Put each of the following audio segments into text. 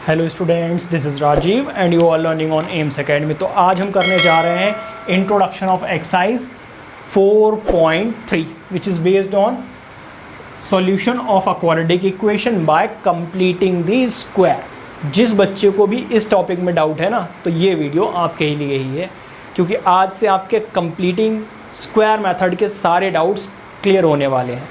Hello students, this is Rajeev and you are learning on Aims academy. तो आज हम करने जा रहे हैं introduction of exercise 4.3 which is based on solution of a quadratic equation by completing the square. जिस बच्चे को भी इस टॉपिक में डाउट है ना, तो ये वीडियो आपके ही लिए ही है, क्योंकि आज से आपके कंप्लीटिंग स्क्वायर मेथड के सारे डाउट्स क्लियर होने वाले हैं।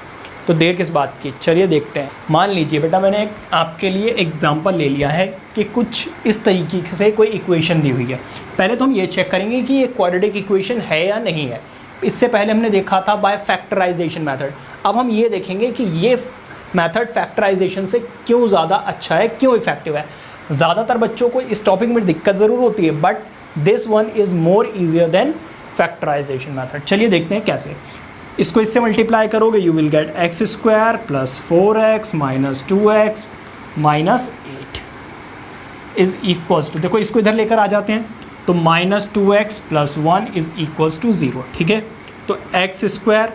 तो देर किस बात की, चलिए देखते हैं। मान लीजिए बेटा, मैंने एक आपके लिए एग्जांपल ले लिया है कि कुछ इस तरीके से कोई इक्वेशन दी हुई है। पहले तो हम ये चेक करेंगे कि ये क्वाड्रेटिक इक्वेशन है या नहीं है। इससे पहले हमने देखा था बाय फैक्टराइजेशन मेथड। अब हम ये देखेंगे कि ये मेथड फैक्टराइजेशन से क्यों ज़्यादा अच्छा है, क्यों इफेक्टिव है। ज़्यादातर बच्चों को इस टॉपिक में दिक्कत ज़रूर होती है, but this one is more easier than factorization method. चलिए देखते हैं कैसे। इसको इससे मल्टीप्लाई करोगे, you will get x square plus 4x minus 2x minus 8 is equals to, देखो इसको इधर लेकर आ जाते हैं, तो minus 2x plus 1 is equals to 0। ठीक है, तो x square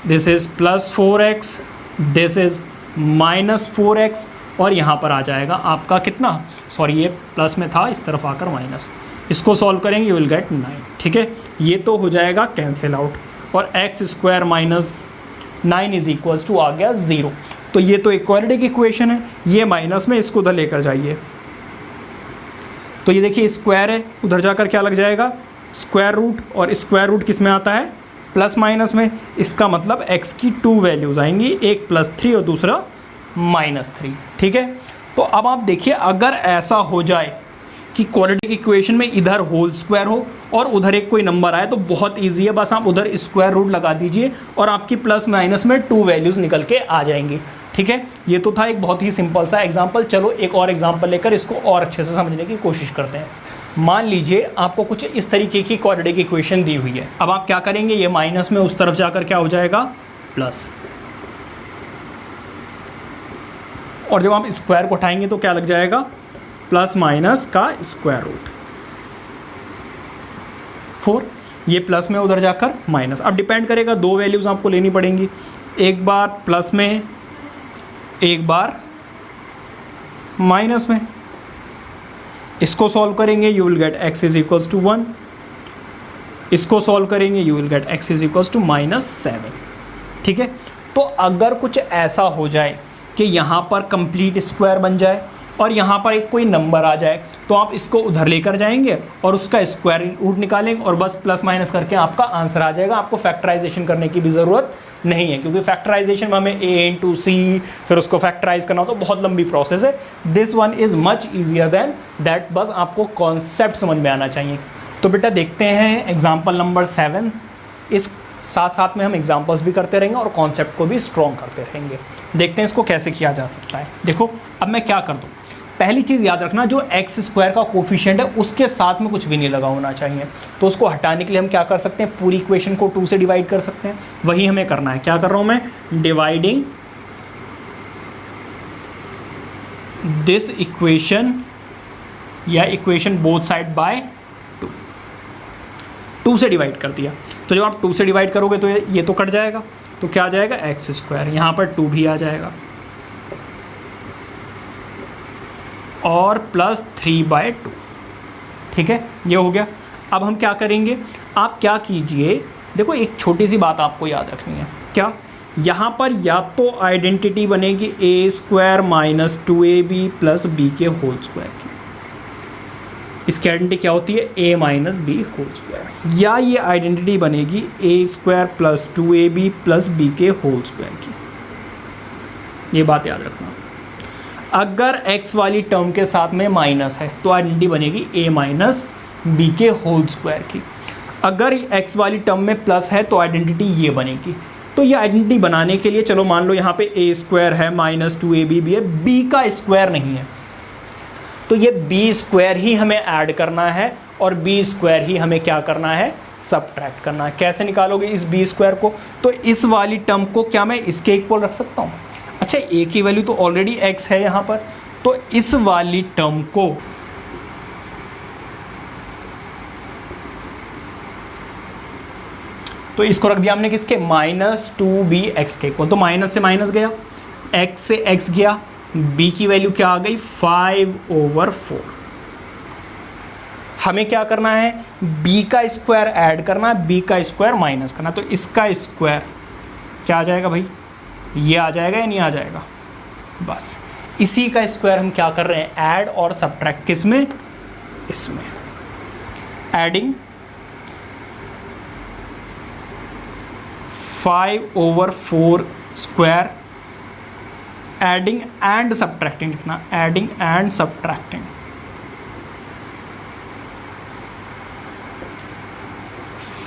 this is plus 4x, this is minus 4x, और यहाँ पर आ जाएगा आपका कितना, सॉरी ये प्लस में था, इस तरफ आकर माइनस। इसको सॉल्व करेंगे, यू विल गेट 9। ठीक है, ये तो हो जाएगा कैंसिल आउट, और x square minus 9 is equals to आ गया 0। तो ये तो एक क्वाड्रेटिक इक्वेशन है, ये माइनस में, इसको उधर लेकर जाइए। तो ये देखिए स्क्वायर है, उधर जाकर क्या लग जाएगा, स्क्वायर रूट, और स्क्वायर रूट किस में आता है, प्लस माइनस में। इसका मतलब x की 2 वैल्यूज़ आएंगी, एक +3 और दूसरा -3। ठीक है, तो अब आप देखिए, अगर ऐसा हो जाए कि क्वाड्रेटिक इक्वेशन में इधर होल स्क्वायर हो और उधर एक कोई नंबर आए, तो बहुत इजी है, बस आप उधर स्क्वायर रूट लगा दीजिए और आपकी प्लस माइनस में 2 वैल्यूज़ निकल के आ जाएंगी। ठीक है, ये तो था एक बहुत ही सिंपल सा एग्जांपल। चलो एक और एग्जांपल लेकर इसको और अच्छे से समझने की कोशिश करते हैं। मान लीजिए आपको कुछ इस तरीके की क्वाड्रेटिक इक्वेशन दी हुई है। अब आप क्या करेंगे, ये माइनस में उस तरफ जाकर क्या हो जाएगा, प्लस, और जब आप स्क्वायर को उठाएंगे तो क्या लग जाएगा, प्लस माइनस का स्क्वायर रूट 4। ये प्लस में उधर जाकर माइनस। अब डिपेंड करेगा, 2 वैल्यूज़ आपको लेनी पड़ेंगी, एक बार प्लस में, एक बार माइनस में। इसको सॉल्व करेंगे, you will get x is equals to 1। इसको सॉल्व करेंगे, you will get x is equals to -7। ठीक है, तो अगर कुछ ऐसा हो जाए कि यहाँ पर कंप्लीट स्क्वायर बन जाए और यहाँ पर एक कोई नंबर आ जाए, तो आप इसको उधर लेकर जाएंगे और उसका स्क्वायर रूट निकालेंगे और बस प्लस माइनस करके आपका आंसर आ जाएगा। आपको फैक्टराइजेशन करने की भी ज़रूरत नहीं है, क्योंकि फैक्टराइजेशन में हमें a इंटू सी, फिर उसको फैक्टराइज करना हो तो बहुत लंबी प्रोसेस है। This one is much easier than that, बस आपको कॉन्सेप्ट समझ में आना चाहिए। तो बेटा देखते हैं एग्जाम्पल नंबर 7। इस साथ साथ में हम एग्जाम्पल्स भी करते रहेंगे और कॉन्सेप्ट को भी स्ट्रॉन्ग करते रहेंगे। देखते हैं इसको कैसे किया जा सकता है। देखो अब मैं क्या कर दूँ, पहली चीज़ याद रखना, जो एक्स स्क्वायर का कोफिशिएंट है उसके साथ में कुछ भी नहीं लगा होना चाहिए। तो उसको हटाने के लिए हम क्या कर सकते हैं, पूरी इक्वेशन को 2 से डिवाइड कर सकते हैं। वही हमें करना है। क्या कर रहा हूँ मैं, डिवाइडिंग दिस इक्वेशन या इक्वेशन बोथ साइड बाय 2 से डिवाइड कर दिया। तो जब आप 2 से डिवाइड करोगे तो ये तो कट जाएगा, तो क्या आ जाएगा, एक्स स्क्वायर, यहाँ पर 2 भी आ जाएगा, और +3/2। ठीक है, ये हो गया। अब हम क्या करेंगे, आप क्या कीजिए, देखो एक छोटी सी बात आपको याद रखनी है। क्या, यहाँ पर या तो आइडेंटिटी बनेगी a² minus 2ab plus b के होल स्क्वायर की। इसकी आइडेंटिटी क्या होती है, a minus b whole square, या ये आइडेंटिटी बनेगी a² plus 2ab plus b के होल स्क्वायर की। ये बात याद रखना। अगर x वाली टर्म के साथ में माइनस है तो आइडेंटिटी बनेगी a माइनस बी के होल स्क्वायर की। अगर x वाली टर्म में प्लस है तो आइडेंटिटी ये बनेगी। तो ये आइडेंटिटी बनाने के लिए, चलो मान लो यहाँ पे a² है, माइनस 2ab भी है, b का स्क्वायर नहीं है, तो ये b² ही हमें ऐड करना है और b² ही हमें क्या करना है, सबट्रैक्ट करना है। कैसे निकालोगे इस b² को, तो इस वाली टर्म को क्या मैं इसके इक्वल रख सकता हूँ। अच्छा, a की वैल्यू तो ऑलरेडी x है यहाँ पर, तो इस वाली टर्म को तो इसको रख दिया हमने किसके, -2bx के इक्वल। तो माइनस से माइनस गया, x से x गया, b की वैल्यू क्या आ गई 5/4। हमें क्या करना है, b का स्क्वायर ऐड करना है, b का स्क्वायर माइनस करना, तो इसका स्क्वायर क्या आ जाएगा भाई, ये आ जाएगा या नहीं आ जाएगा। बस इसी का स्क्वायर हम क्या कर रहे हैं, ऐड और सब्ट्रैक्ट, किस में, इसमें। Adding 5/4 square, adding and subtracting लिखना, एडिंग एंड सब्ट्रैक्टिंग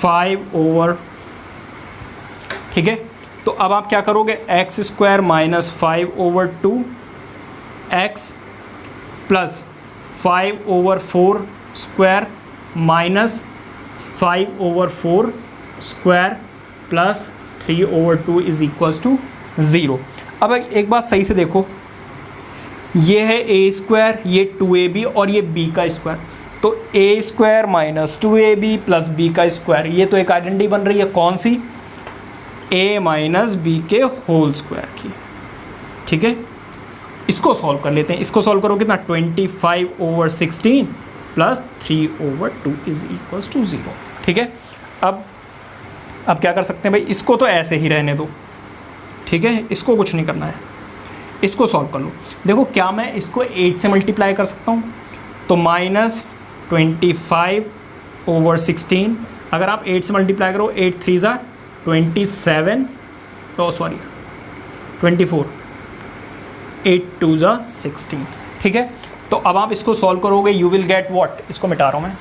5/, ठीक है। तो अब आप क्या करोगे, x square minus 5/2 x plus 5/4 square minus 5/4 square plus 3/2 is equals to 0। अब एक बात सही से देखो, ये है ए स्क्वायर, ये 2ab और ये b का स्क्वायर, तो a square minus 2ab plus b का स्क्वायर, ये तो एक आइडेंटिटी बन रही है, कौन सी, a माइनस बी के होल स्क्वायर की, ठीक है। इसको सॉल्व कर लेते हैं, इसको सॉल्व करो कितना, 25/16 प्लस 3/2 इज इक्वल्स टू 0, ठीक है। अब क्या कर सकते हैं भाई, इसको तो ऐसे ही रहने दो, ठीक है, इसको कुछ नहीं करना है, इसको सॉल्व कर लो। देखो क्या मैं इसको 8 से मल्टीप्लाई कर सकता हूँ, तो -25/16, अगर आप 8 से मल्टीप्लाई करो, 8 3 ज़ा 27, 24, 8 2 ज़ा 16, ठीक है। तो अब आप इसको सॉल्व करोगे, यू विल गेट व्हाट, इसको मिटा रहा हूँ मैं,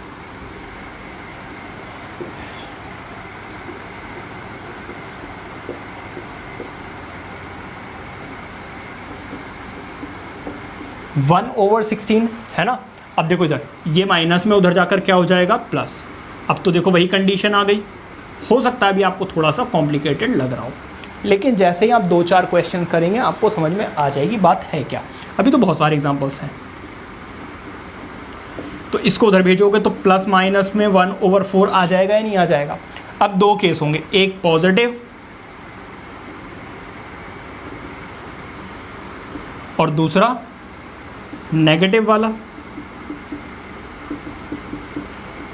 वन ओवर 16 है ना। अब देखो इधर ये माइनस में उधर जाकर क्या हो जाएगा, प्लस। अब तो देखो वही कंडीशन आ गई। हो सकता है अभी आपको थोड़ा सा कॉम्प्लिकेटेड लग रहा हो, लेकिन जैसे ही आप 2-4 क्वेश्चंस करेंगे आपको समझ में आ जाएगी बात है क्या। अभी तो बहुत सारे एग्जांपल्स हैं, तो इसको उधर भेजोगे तो प्लस माइनस में 1/4 आ जाएगा या नहीं आ जाएगा। अब 2 केस होंगे, एक पॉजिटिव और दूसरा नेगेटिव वाला।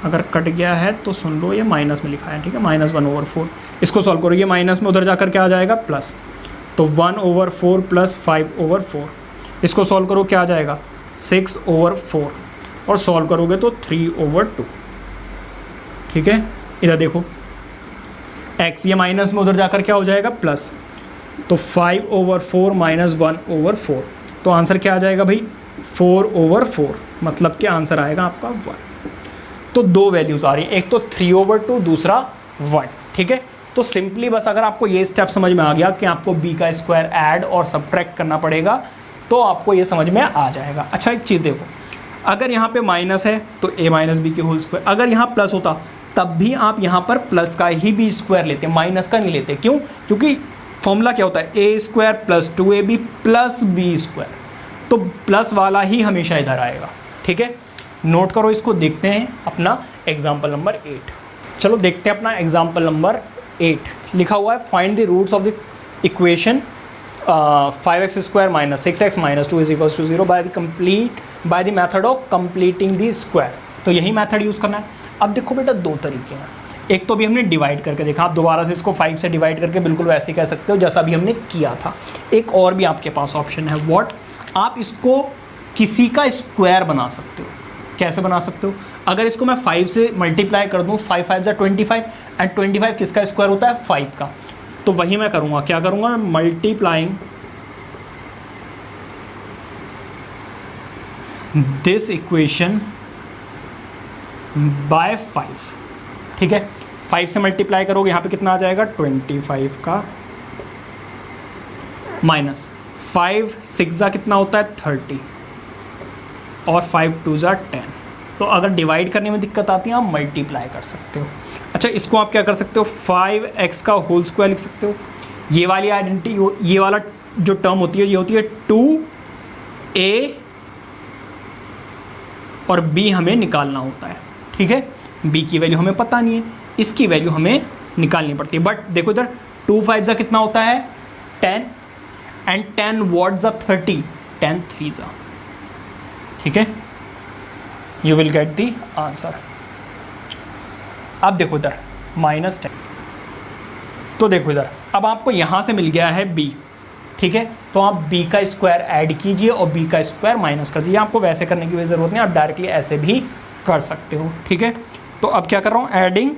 अगर कट गया है तो सुन लो, ये माइनस में लिखा है, ठीक है, -1/4। इसको सॉल्व करो, ये माइनस में उधर जाकर क्या आ जाएगा, प्लस, तो 1/4 प्लस 5/4। इसको सॉल्व करो, क्या आ जाएगा 6/4, और सॉल्व करोगे तो 3/2, ठीक है। इधर देखो x, ये माइनस में उधर जाकर क्या हो जाएगा, प्लस, तो 5/4 माइनस 1/4, तो आंसर क्या आ जाएगा भाई 4/4, मतलब क्या आंसर आएगा आपका 1। तो 2 वैल्यूज़ आ रही है, एक तो 3/2, दूसरा 1, ठीक है। तो सिंपली बस अगर आपको ये स्टेप समझ में आ गया कि आपको b का स्क्वायर ऐड और सब्ट्रैक्ट करना पड़ेगा, तो आपको ये समझ में आ जाएगा। अच्छा एक चीज़ देखो, अगर यहाँ पे माइनस है तो a माइनस बी के होल स्क्वायर, अगर यहाँ प्लस होता तब भी आप यहाँ पर प्लस का ही b स्क्वायर लेते, माइनस का नहीं लेते। क्यों, क्योंकि फॉर्मूला क्या होता है, a square plus 2ab plus b square, तो प्लस वाला ही हमेशा इधर आएगा, ठीक है। नोट करो इसको, देखते हैं अपना एग्जाम्पल नंबर 8। चलो देखते हैं अपना एग्जाम्पल नंबर 8। लिखा हुआ है find the roots of the equation 5x² minus 6x minus 2 is equals to 0 by the method of completing the square. तो यही मेथड यूज़ करना है। अब देखो बेटा 2 तरीके हैं, एक तो भी हमने डिवाइड करके देखा, आप दोबारा से इसको 5 से डिवाइड करके बिल्कुल वैसे कह सकते हो जैसा भी हमने किया था। एक और भी आपके पास ऑप्शन है, व्हाट, आप इसको किसी का स्क्वायर बना सकते हो। कैसे बना सकते हो, अगर इसको मैं 5 से मल्टीप्लाई कर दूँ, 5 5 जा 25, एंड 25 किसका स्क्वायर होता है, 5 का। तो वही मैं करूँगा, क्या करूँगा, मल्टीप्लाइंग दिस इक्वेशन बाय 5, ठीक है। 5 से मल्टीप्लाई करोगे, यहाँ पे कितना आ जाएगा 25 का, माइनस 5 6 जा कितना होता है 30, और 5 2 जा 10। तो अगर डिवाइड करने में दिक्कत आती है आप मल्टीप्लाई कर सकते हो। अच्छा इसको आप क्या कर सकते हो, 5x का होल स्क्वायर लिख सकते हो। ये वाली आइडेंटिटी, ये वाला जो टर्म होती है, ये होती है 2a और b हमें निकालना होता है, ठीक है। b की वैल्यू हमें पता नहीं है, इसकी वैल्यू हमें निकालनी पड़ती है। बट देखो इधर 2 5 जा कितना होता है 10, एंड 10 व्हाट जा 30, 10 3s, ठीक है, you will get the answer. अब देखो इधर -10, तो देखो इधर अब आपको यहाँ से मिल गया है b, ठीक है, तो आप b का स्क्वायर ऐड कीजिए और b का स्क्वायर माइनस कर दीजिए। आपको वैसे करने की ज़रूरत नहीं, आप डायरेक्टली ऐसे भी कर सकते हो, ठीक है। तो अब क्या कर रहा हूँ, adding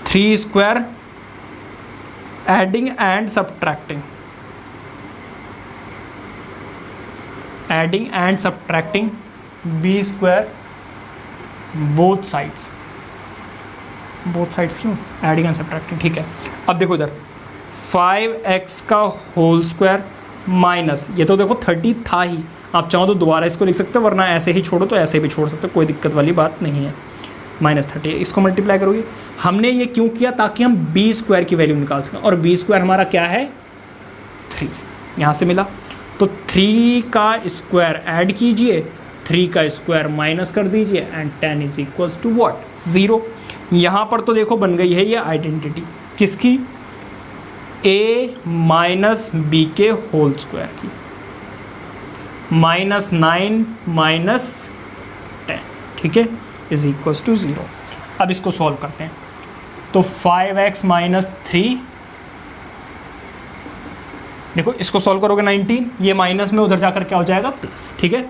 3 square, adding and subtracting, adding and subtracting b square both sides, both sides क्यों, एडिंग एंड सब्ट्रैक्टिंग, ठीक है। अब देखो इधर 5x का होल स्क्वायर माइनस, ये तो देखो 30 था ही, आप चाहो तो दोबारा इसको लिख सकते हो, वरना ऐसे ही छोड़ो तो ऐसे भी छोड़ सकते हो, कोई दिक्कत वाली बात नहीं है। -30 इसको मल्टीप्लाई करोगे, हमने ये क्यों किया, ताकि हम b स्क्वायर की वैल्यू निकाल सकें, और b स्क्वायर हमारा क्या है 3, यहाँ से मिला। तो 3 का स्क्वायर ऐड कीजिए, 3 का स्क्वायर माइनस कर दीजिए, and 10 is equals to what, 0। यहाँ पर तो देखो बन गई है ये आइडेंटिटी किसकी, a माइनस बी के होल स्क्वायर की, -9 माइनस 10, ठीक है, इज इक्वल्स टू 0। अब इसको सॉल्व करते हैं, तो 5x माइनस 3, देखो इसको सॉल्व करोगे 19, ये माइनस में उधर जाकर क्या हो जाएगा प्लस, ठीक है।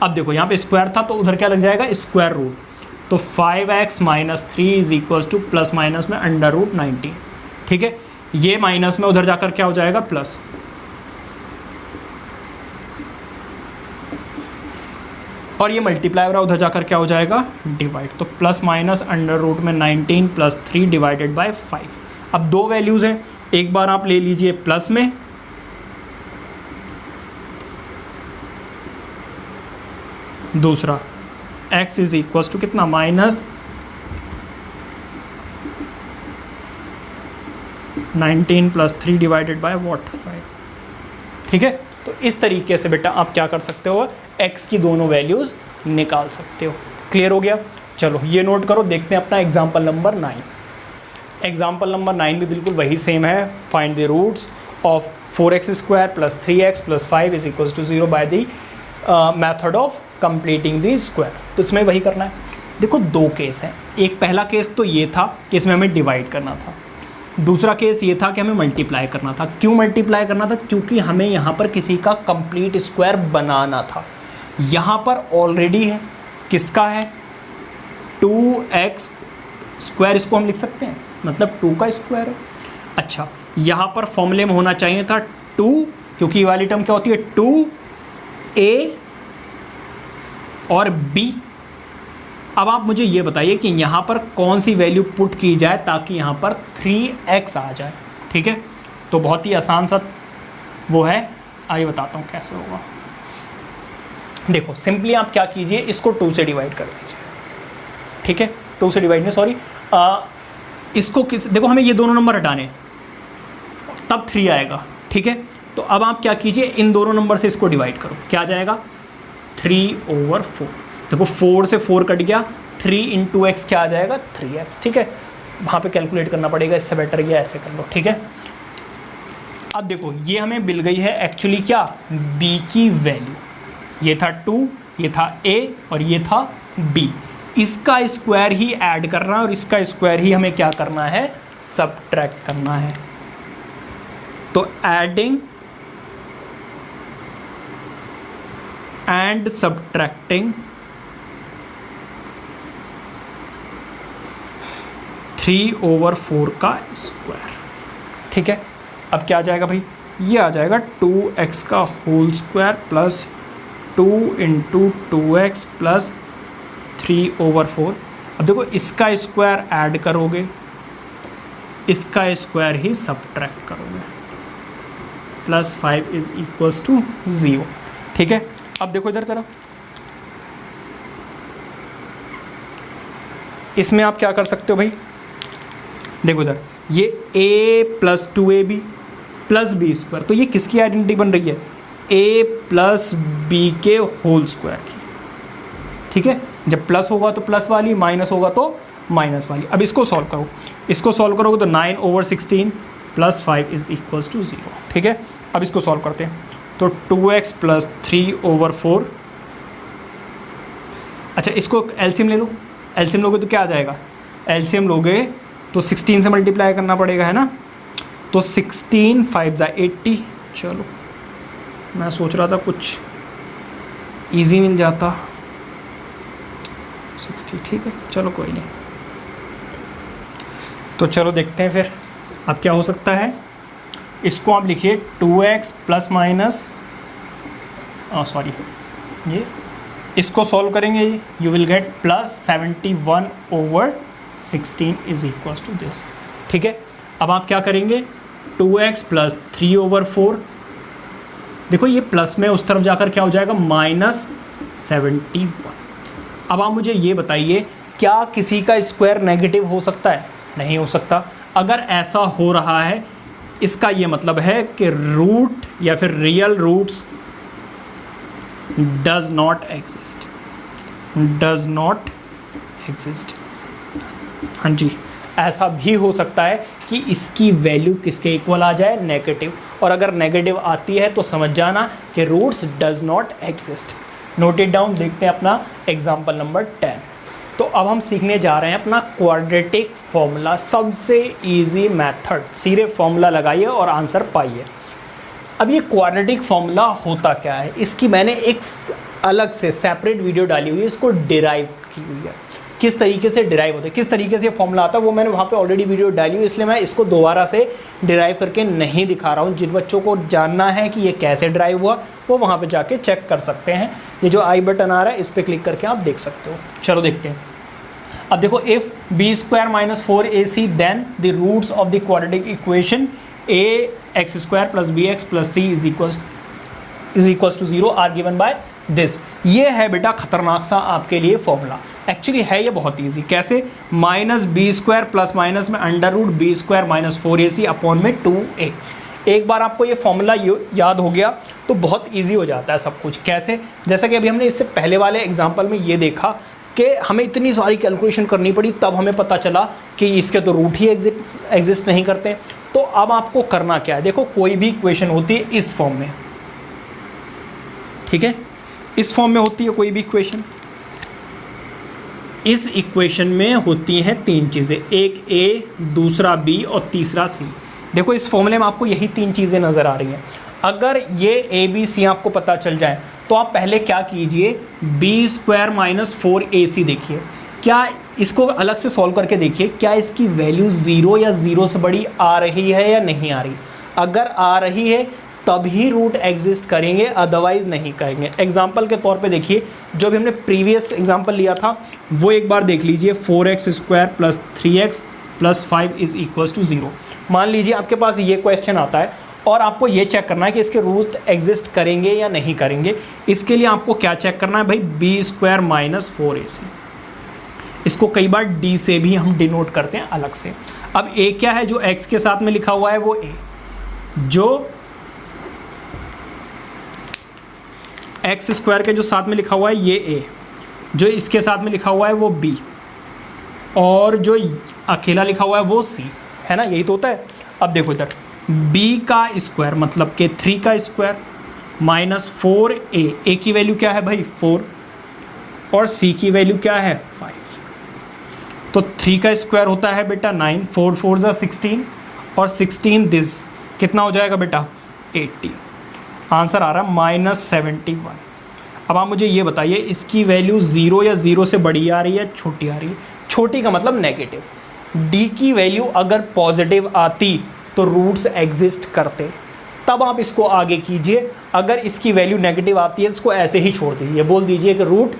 अब देखो यहाँ पे स्क्वायर था तो उधर क्या लग जाएगा स्क्वायर रूट, तो 5x minus 3 is equals two plus minus में √19, ठीक है, ये माइनस में उधर जाकर क्या हो जाएगा प्लस, और ये मल्टीप्लाई हो रहा है उधर जाकर क्या हो जाएगा डिवाइड, तो प्लस माइनस √ में 19 + 3 डिवाइडेड बाय 5। अब दो वैल्यूज़ हैं, एक बार आप ले लीजिए प्लस में, दूसरा x इज इक्वल्स टू कितना -19 + 3 डिवाइडेड बाय व्हाट 5, ठीक है। तो इस तरीके से बेटा आप क्या कर सकते हो, x की दोनों वैल्यूज़ निकाल सकते हो। क्लियर हो गया, चलो ये नोट करो, देखते हैं अपना एग्जाम्पल नंबर 9। एग्जाम्पल नंबर 9 भी बिल्कुल वही सेम है, find the roots of 4x² + 3x + 5 is equals to 0 by the method of completing the square. तो इसमें वही करना है। देखो दो केस हैं, एक पहला केस तो ये था कि इसमें हमें डिवाइड करना था, दूसरा केस ये था कि हमें मल्टीप्लाई करना था। क्यों मल्टीप्लाई करना था, क्योंकि हमें यहाँ पर किसी का कंप्लीट स्क्वायर बनाना था। यहाँ पर ऑलरेडी है, किसका है 2x², इसको हम लिख सकते हैं, मतलब 2 का स्क्वायर है। अच्छा यहाँ पर फॉर्मूले में होना चाहिए था 2, क्योंकि ये वाली टर्म क्या होती है 2a और b। अब आप मुझे ये बताइए कि यहाँ पर कौन सी वैल्यू पुट की जाए ताकि यहाँ पर 3x आ जाए, ठीक है। तो बहुत ही आसान सा वो है, आइए बताता हूँ कैसे होगा। देखो सिंपली आप क्या कीजिए, इसको 2 से डिवाइड कर दीजिए, ठीक है, 2 से डिवाइड नहीं सॉरी, इसको देखो हमें ये दोनों नंबर हटाने हैं, तब 3 आएगा, ठीक है। तो अब आप क्या कीजिए, इन दोनों नंबर से इसको डिवाइड करो, क्या आ जाएगा 3/4। देखो 4 से 4 कट गया, 3 × x क्या आ जाएगा 3x, ठीक है। वहाँ पे कैलकुलेट करना पड़ेगा, इससे बेटर ये ऐसे कर लो, ठीक है। अब देखो ये हमें मिल गई है एक्चुअली क्या b की वैल्यू, ये था 2, ये था a और ये था b। इसका स्क्वायर ही ऐड करना है और इसका स्क्वायर ही हमें क्या करना है सब्ट्रैक्ट करना है। तो एडिंग एंड सब्ट्रैक्टिंग 3/4 का स्क्वायर, ठीक है। अब क्या आ जाएगा भाई, ये आ जाएगा 2x का whole square plus 2 × 2x plus 3/4। अब देखो इसका स्क्वायर ऐड करोगे, इसका स्क्वायर ही सब्ट्रैक्ट करोगे, +5 इज इक्वल्स टू 0, ठीक है। अब देखो इधर तरफ, इसमें आप क्या कर सकते हो भाई, देखो इधर ये a + 2ab + b², तो ये किसकी आइडेंटिटी बन रही है a + b के होल स्क्वायर की, ठीक है। जब प्लस होगा तो प्लस वाली, माइनस होगा तो माइनस वाली। अब इसको सॉल्व करो, इसको सॉल्व करोगे तो 9/16 + 5 इज इक्वल्स टू 0, ठीक है। अब इसको सॉल्व करते हैं, तो 2x प्लस 3/4। अच्छा, इसको एलसीएम ले लो, एलसीएम लोगे तो क्या आ जाएगा, एलसीएम लोगे तो 16 से मल्टीप्लाई करना पड़ेगा, है ना, तो 16 5 × 80। चलो मैं सोच रहा था कुछ इजी मिल जाता, 60, ठीक है, चलो कोई नहीं। तो चलो देखते हैं फिर अब क्या हो सकता है। इसको आप लिखिए 2x प्लस माइनस, सॉरी, ये इसको सॉल्व करेंगे, you will get plus 71/16 is equal to this. ठीक है, अब आप क्या करेंगे, 2x प्लस 3/4, देखो ये प्लस में उस तरफ जाकर क्या हो जाएगा, -71। अब आप मुझे ये बताइए, क्या किसी का स्क्वायर नेगेटिव हो सकता है, नहीं हो सकता। अगर ऐसा हो रहा है, इसका ये मतलब है कि रूट या फिर real roots does not exist. हाँ जी, ऐसा भी हो सकता है कि इसकी वैल्यू किसके इक्वल आ जाए, नेगेटिव, और अगर नेगेटिव आती है तो समझ जाना कि roots does not exist. Note it down. देखते हैं अपना एग्जाम्पल नंबर 10। तो अब हम सीखने जा रहे हैं अपना क्वाड्रेटिक फॉर्मूला, सबसे इजी मेथड। सीधे फॉर्मूला लगाइए और आंसर पाइए। अब ये क्वाड्रेटिक फॉर्मूला होता क्या है, इसकी मैंने एक अलग से सेपरेट वीडियो डाली हुई है, इसको डिराइव की हुई है, किस तरीके से डिराइव होता है, किस तरीके से फॉर्मूला आता है, वो मैंने वहाँ पे ऑलरेडी वीडियो डाली हुई, इसलिए मैं इसको दोबारा से डिराइव करके नहीं दिखा रहा हूँ। जिन बच्चों को जानना है कि ये कैसे डिराइव हुआ, वो वहाँ पे जाके चेक कर सकते हैं। ये जो आई बटन आ रहा है, इस पर क्लिक करके आप देख सकते हो। चलो देखते हैं। अब देखो, if b² - 4ac then the roots of the quadratic equation ax² + bx + c is equal to 0 are given by this. ये है बेटा खतरनाक सा आपके लिए फॉर्मूला। एक्चुअली है ये बहुत इजी। कैसे, -b² प्लस माइनस में √b² - 4ac अपॉन में 2a। एक बार आपको ये फॉर्मूला याद हो गया तो बहुत इजी हो जाता है सब कुछ। कैसे, जैसा कि अभी हमने इससे पहले वाले एग्जाम्पल में ये देखा कि हमें इतनी सारी कैलकुलेशन करनी पड़ी, तब हमें पता चला कि इसके तो रूट ही एग्जिस्ट नहीं करते। तो अब आपको करना क्या है, देखो कोई भी इक्वेशन होती है इस फॉर्म में, ठीक है, इस फॉर्म में होती है कोई भी इक्वेशन। इस इक्वेशन में होती हैं तीन चीज़ें, एक a, दूसरा b और तीसरा c। देखो इस फॉर्मूले में आपको यही तीन चीज़ें नज़र आ रही हैं। अगर ये a b c आपको पता चल जाए तो आप पहले क्या कीजिए, b² - 4ac देखिए, क्या इसको अलग से सॉल्व करके देखिए, क्या इसकी वैल्यू 0 या 0 से बड़ी आ रही है या नहीं आ रही। अगर आ रही है तभी रूट एग्जिस्ट करेंगे, अदरवाइज नहीं करेंगे। एग्जाम्पल के तौर पे देखिए, जो भी हमने प्रीवियस एग्जाम्पल लिया था वो एक बार देख लीजिए। 4x² + 3x + 5 is equal to 0। मान लीजिए आपके पास ये क्वेश्चन आता है और आपको ये चेक करना है कि इसके रूट एग्जिस्ट करेंगे या नहीं करेंगे। इसके लिए आपको क्या चेक करना है भाई, b² - 4ac। इसको कई बार d से भी हम डिनोट करते हैं अलग से। अब a क्या है, जो x के साथ में लिखा हुआ है वो a, जो x² के जो साथ में लिखा हुआ है ये a, जो इसके साथ में लिखा हुआ है वो b, और जो अकेला लिखा हुआ है वो c, है ना, यही तो होता है। अब देखो इधर, b का स्क्वायर मतलब कि 3 का स्क्वायर माइनस 4a, a की वैल्यू क्या है भाई 4, और c की वैल्यू क्या है 5। तो 3 का स्क्वायर होता है बेटा 9, 4 4 = 16, और 16 दिस कितना हो जाएगा बेटा 80। आंसर आ रहा है -71। अब आप मुझे ये बताइए, इसकी वैल्यू 0 या 0 से बड़ी आ रही है, छोटी आ रही है। छोटी का मतलब नेगेटिव। d की वैल्यू अगर पॉजिटिव आती तो रूट्स एग्जिस्ट करते, तब आप इसको आगे कीजिए। अगर इसकी वैल्यू नेगेटिव आती है इसको ऐसे ही छोड़ दीजिए, बोल दीजिए कि रूट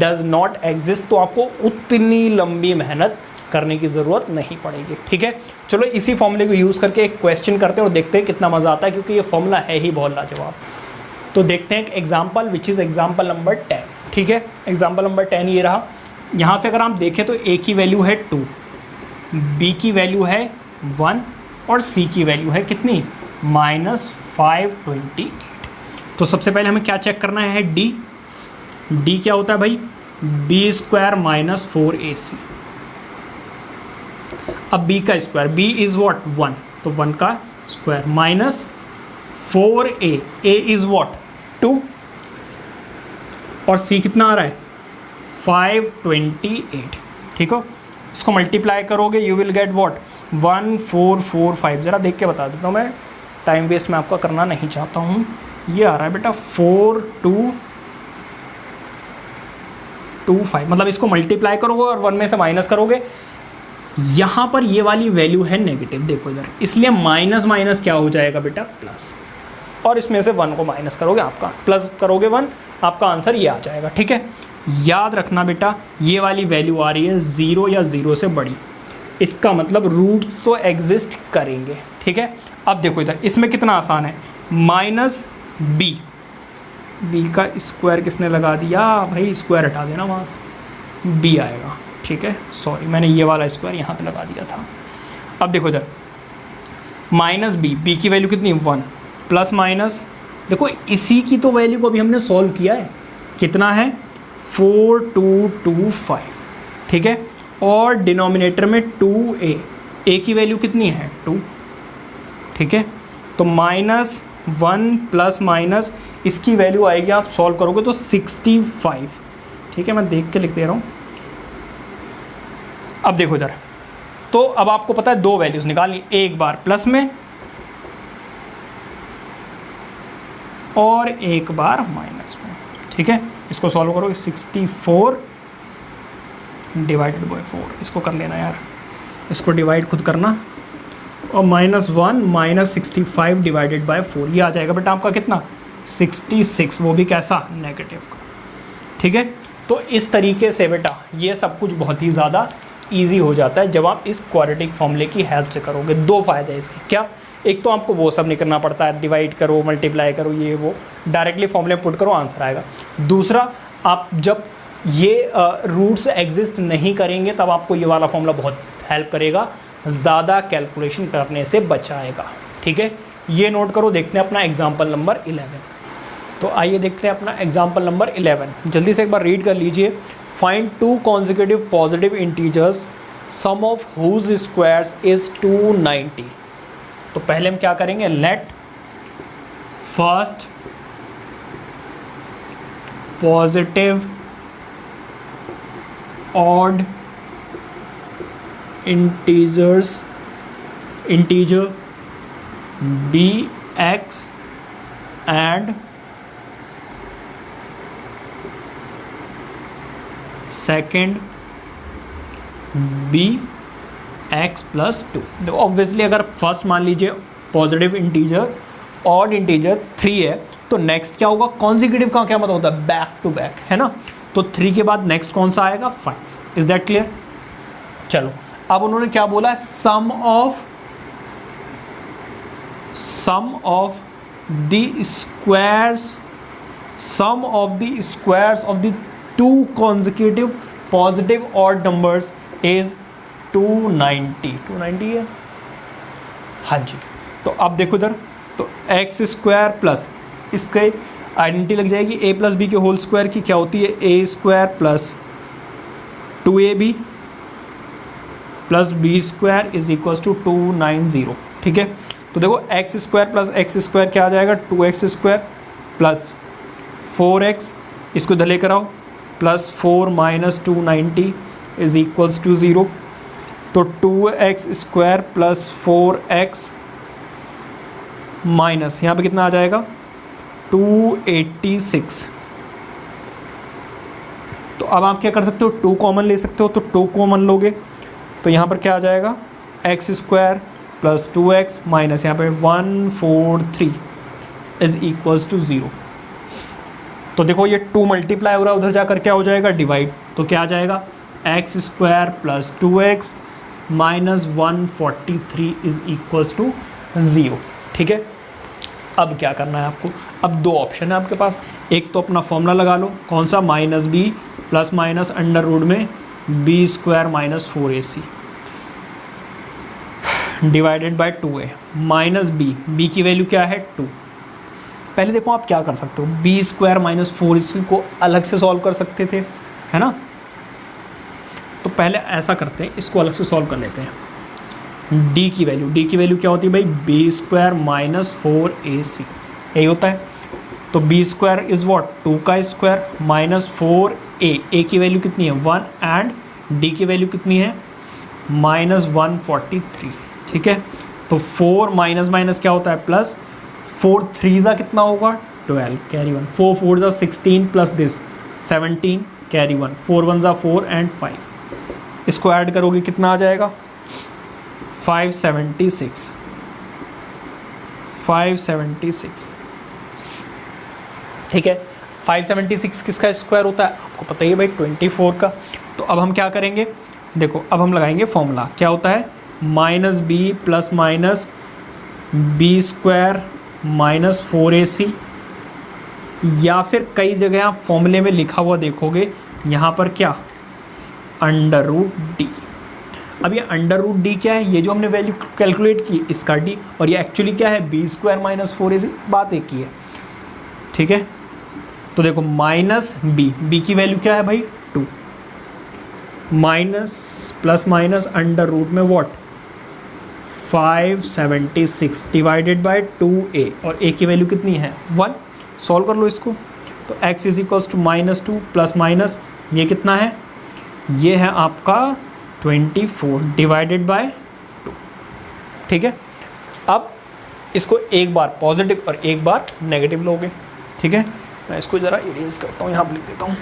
डज नॉट एग्जिस्ट, तो आपको उतनी लंबी मेहनत करने की ज़रूरत नहीं पड़ेगी। ठीक है, चलो इसी फॉर्मूले को यूज़ करके एक क्वेश्चन करते हैं और देखते हैं कितना मज़ा आता है, क्योंकि ये फॉर्मूला है ही बहुत लाजवाब। तो देखते हैं एक example, which is example number 10। ठीक है, एग्जाम्पल नंबर 10 ये रहा। यहाँ से अगर आप देखें तो a की वैल्यू है 2, b की वैल्यू है 1, और c की वैल्यू है कितनी -528। तो सबसे पहले हमें क्या चेक करना है, d क्या होता है भाई, b² - 4ac। अब b का स्क्वायर, b इज़ व्हाट 1, तो 1 का square minus 4a, a is what 2 और c कितना आ रहा है 528, ठीक हो। इसको मल्टीप्लाई करोगे यू विल गेट व्हाट 1445। ज़रा देख के बता देता हूँ मैं, टाइम वेस्ट मैं आपका करना नहीं चाहता हूँ। ये आ रहा है बेटा 4225, मतलब इसको मल्टीप्लाई करोगे और 1 में से माइनस करोगे। यहाँ पर ये वाली वैल्यू है नेगेटिव, देखो इधर, इसलिए माइनस माइनस क्या हो जाएगा बेटा प्लस, और इसमें से 1 को माइनस करोगे, आपका प्लस करोगे 1, आपका आंसर ये आ जाएगा, ठीक है। याद रखना बेटा ये वाली वैल्यू आ रही है 0 या 0 से बड़ी, इसका मतलब रूट तो एग्जिस्ट करेंगे, ठीक है। अब देखो इधर, इसमें कितना आसान है, माइनस बी, बी का स्क्वायर किसने लगा दिया भाई, स्क्वायर हटा देना वहाँ से, बी आएगा, ठीक है। सॉरी मैंने ये वाला स्क्वायर यहाँ पे लगा दिया था। अब देखो इधर माइनस बी, बी की वैल्यू कितनी 1, प्लस माइनस, देखो इसी की तो वैल्यू को अभी हमने सॉल्व किया है, कितना है 4225, ठीक है। और डिनोमिनेटर में 2a, a की वैल्यू कितनी है 2, ठीक है। तो माइनस 1 प्लस माइनस इसकी वैल्यू आएगी, आप सॉल्व करोगे तो 65, ठीक है। मैं देख के लिख दे रहा हूँ। अब देखो इधर, तो अब आपको पता है दो वैल्यूज़ निकालनी, एक बार प्लस में और एक बार माइनस में, ठीक है। इसको सॉल्व करोगे 64 डिवाइडेड बाई 4, इसको कर लेना यार, इसको डिवाइड खुद करना, और -1 माइनस 65 डिवाइडेड बाई 4, ये आ जाएगा बेटा आपका कितना 66, वो भी कैसा नेगेटिव का, ठीक है। तो इस तरीके से बेटा ये सब कुछ बहुत ही ज़्यादा ईजी हो जाता है जब आप इस क्वाड्रेटिक फॉर्मूले की हेल्प से करोगे। दो फ़ायदे हैं इसके, क्या, एक तो आपको वो सब नहीं करना पड़ता है, डिवाइड करो मल्टीप्लाई करो ये वो, डायरेक्टली फॉर्मूले पुट करो आंसर आएगा। दूसरा, आप जब ये रूट्स एग्जिस्ट नहीं करेंगे तब आपको ये वाला फॉर्मूला बहुत हेल्प करेगा, ज़्यादा कैलकुलेशन करने से बचाएगा, ठीक है। ये नोट करो। देखते हैं अपना एग्जाम्पल नंबर 11। तो आइए देखते हैं अपना एग्जाम्पल नंबर 11, जल्दी से एक बार रीड कर लीजिए। Find 2 consecutive positive integers sum of whose squares is 290। तो पहले हम क्या करेंगे, let first positive odd integer be x and second be x plus 2। देखो ऑब्वियसली अगर फर्स्ट मान लीजिए पॉजिटिव इंटीजर ऑड इंटीजर 3 है तो नेक्स्ट क्या होगा, कॉन्जिक्यूटिव का क्या मतलब होता है, बैक टू बैक, है ना। तो 3 के बाद नेक्स्ट कौन सा आएगा 5। Is that clear. चलो अब उन्होंने क्या बोला, sum of the squares of the 2 consecutive positive odd numbers is 290 है, हाँ जी। तो अब देखो इधर, तो एक्स स्क्वायर प्लस इसके आइडेंटिटी लग जाएगी a प्लस बी के होल स्क्वायर की, क्या होती है a square plus 2ab plus b square is equals to 290, ठीक है। तो देखो x square plus x square क्या आ जाएगा 2x स्क्वायर प्लस 4x, इसको इधर लेकर आओ, plus 4 minus 290 is equals to 0। तो 2x square plus 4x minus यहाँ पे कितना आ जाएगा 286। तो अब आप क्या कर सकते हो, 2 कॉमन ले सकते हो, तो 2 कॉमन लोगे तो यहाँ पर क्या आ जाएगा x square plus 2x minus यहाँ पे 143 इज इक्वल्स टू 0। तो देखो ये 2 मल्टीप्लाई हो रहा है, उधर जाकर क्या हो जाएगा डिवाइड, तो क्या आ जाएगा x square plus 2x minus 143 is equals to 0, ठीक है। अब क्या करना है आपको, अब 2 ऑप्शन है आपके पास, एक तो अपना फॉर्मूला लगा लो, कौन सा minus b plus minus under root में b square minus 4ac divided by 2a minus b की वैल्यू क्या है 2। पहले देखो आप क्या कर सकते हो, बी स्क्वायर माइनस 4 इसी को अलग से सॉल्व कर सकते थे, है ना। तो पहले ऐसा करते हैं, इसको अलग से सॉल्व कर लेते हैं। डी की वैल्यू क्या होती है भाई, बी स्क्वायर माइनस 4ac, यही होता है। तो बी स्क्वायर इज वॉट, 2 का स्क्वायर माइनस 4a की वैल्यू कितनी है 1 एंड डी की वैल्यू कितनी है माइनस 143, ठीक है। तो 4 माइनस माइनस क्या होता है प्लस, 4 3 ज़ा कितना होगा 12 कैरी 1, 4 4 ज़ा 16 प्लस दिस 17 कैरी 1, 4 1 ज़ा 4 एंड 5, इसको ऐड करोगे कितना आ जाएगा 576, 576, ठीक है। 576 किसका स्क्वायर होता है आपको पता ही है भाई 24 का। तो अब हम क्या करेंगे, देखो अब हम लगाएंगे फॉर्मूला, क्या होता है minus b plus minus B square minus 4ac, या फिर कई जगह आप फॉर्मूले में लिखा हुआ देखोगे यहाँ पर क्या अंडर रूट डी। अब ये अंडर रूट डी क्या है, ये जो हमने वैल्यू कैलकुलेट की इसका डी, और ये एक्चुअली क्या है बी स्क्वायर माइनस 4ac, बात एक ही है, ठीक है। तो देखो माइनस बी की वैल्यू क्या है भाई 2, minus plus minus under root में व्हाट 576 डिवाइडेड बाय 2a, और a की वैल्यू कितनी है 1, सॉल्व कर लो इसको। तो x is equals to minus 2 plus minus ये कितना है, ये है आपका 24 डिवाइडेड बाय 2, ठीक है। अब इसको एक बार पॉजिटिव और एक बार नेगेटिव लोगे, ठीक है। मैं इसको ज़रा इरेज करता हूँ, यहाँ पर लिख देता हूँ।